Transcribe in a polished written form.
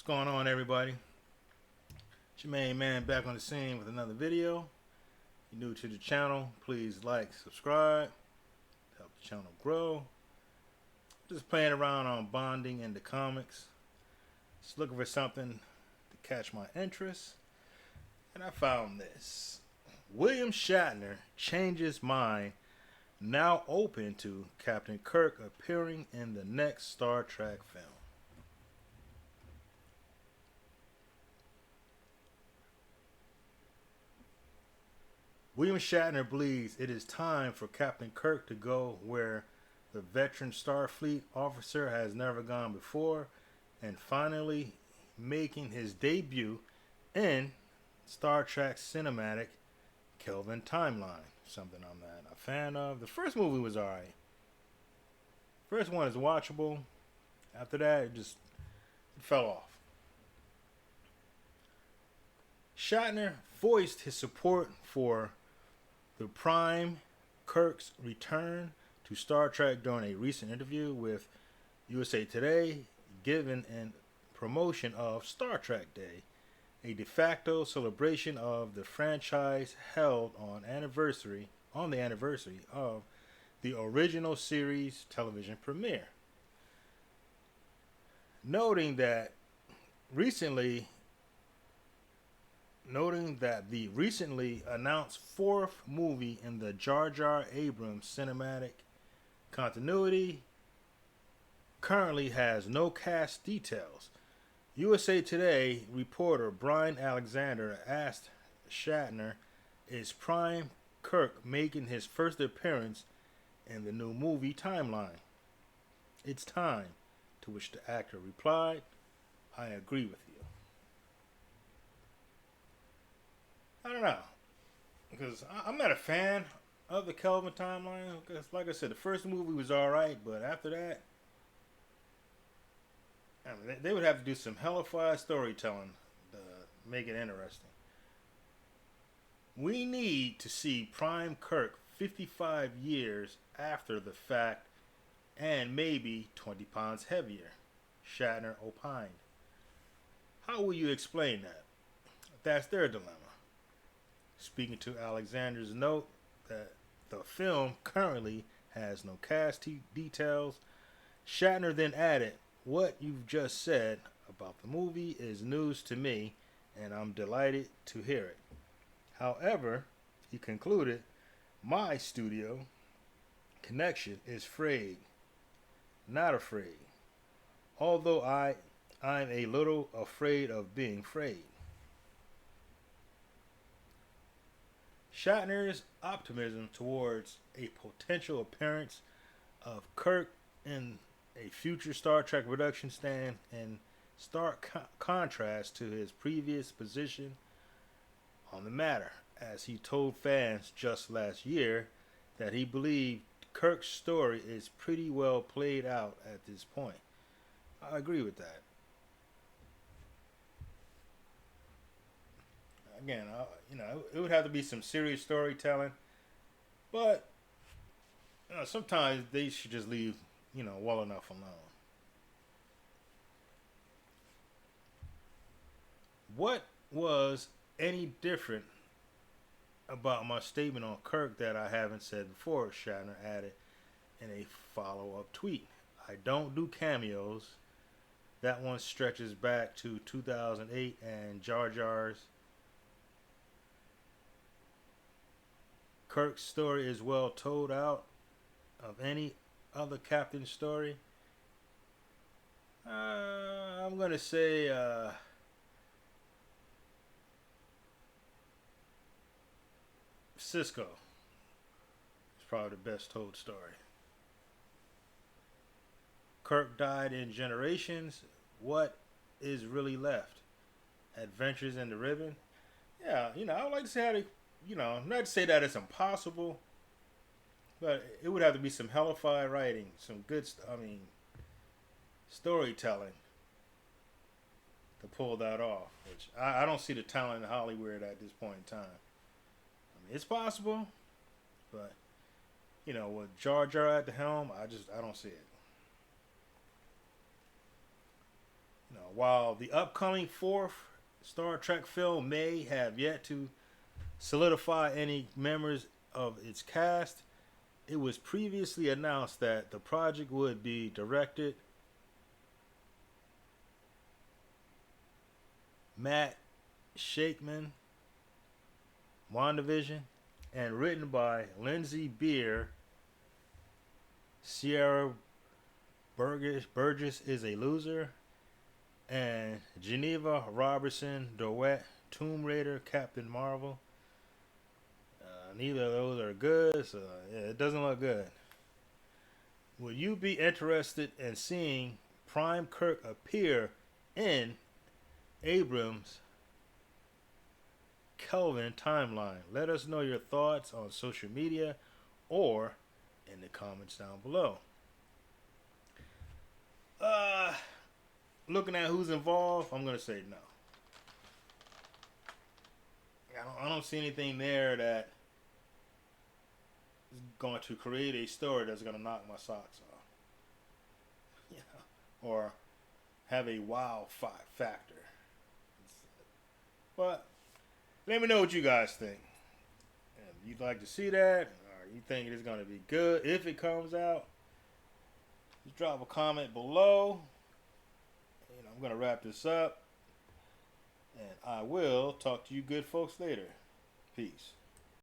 What's going on, everybody? It's your main man back on the scene with another video. If you're new to the channel, please like, subscribe, help the channel grow. Just playing around on bonding in the comics. Just looking for something to catch my interest. And I found this. William Shatner changes mind, now open to Captain Kirk appearing in the next Star Trek film. William Shatner believes it is time for Captain Kirk to go where the veteran Starfleet officer has never gone before, and finally making his debut in Star Trek cinematic Kelvin timeline. Something I'm not a fan of. The first movie was alright. First one is watchable. After that, it fell off. Shatner voiced his support for the Prime Kirk's return to Star Trek during a recent interview with USA Today, given in promotion of Star Trek Day, a de facto celebration of the franchise held on the anniversary of the original series television premiere. Noting that the recently announced fourth movie in the Jar Jar Abrams cinematic continuity currently has no cast details. USA Today reporter Brian Alexander asked Shatner, "Is Prime Kirk making his first appearance in the new movie timeline?" "It's time," to which the actor replied, "I agree with you." I don't know, because I'm not a fan of the Kelvin timeline. Because, like I said, the first movie was alright, but after that, I mean, they would have to do some hellified storytelling to make it interesting. We need to see Prime Kirk 55 years after the fact and maybe 20 pounds heavier, Shatner opined. How will you explain that? That's their dilemma. Speaking to Alexander's note that the film currently has no cast details, Shatner then added, "What you've just said about the movie is news to me, and I'm delighted to hear it. However," he concluded, "my studio connection is frayed, not afraid. Although I'm a little afraid of being frayed." Shatner's optimism towards a potential appearance of Kirk in a future Star Trek production stand in stark contrast to his previous position on the matter, as he told fans just last year that he believed Kirk's story is pretty well played out at this point. I agree with that. Again, it would have to be some serious storytelling, but sometimes they should just leave, well enough alone. What was any different about my statement on Kirk that I haven't said before? Shatner added in a follow-up tweet. "I don't do cameos. That one stretches back to 2008 and Jar Jar's. Kirk's story is well told out of any other captain story." I'm going to say Cisco is probably the best told story. Kirk died in generations. What is really left? Adventures in the Ribbon. Yeah, I would like to say how they, not to say that it's impossible, but it would have to be some hellified writing, some good, storytelling to pull that off. Which I don't see the talent in Hollywood at this point in time. It's possible, but with Jar Jar at the helm, I don't see it. While the upcoming fourth Star Trek film may have yet to solidify any members of its cast, it was previously announced that the project would be directed Matt Shakeman, WandaVision, and written by Lindsay Beer. Sierra Burgess is a loser, and Geneva Robertson Dewitt, Tomb Raider, Captain Marvel. Neither of those are good, so yeah, it doesn't look good. Would you be interested in seeing Prime Kirk appear in Abrams' Kelvin timeline? Let us know your thoughts on social media or in the comments down below. Looking at who's involved, I'm gonna say no. I don't see anything there that is going to create a story that's gonna knock my socks off, or have a wow factor. But let me know what you guys think. If you'd like to see that, or you think it's gonna be good if it comes out, just drop a comment below. I'm gonna wrap this up, and I will talk to you good folks later. Peace.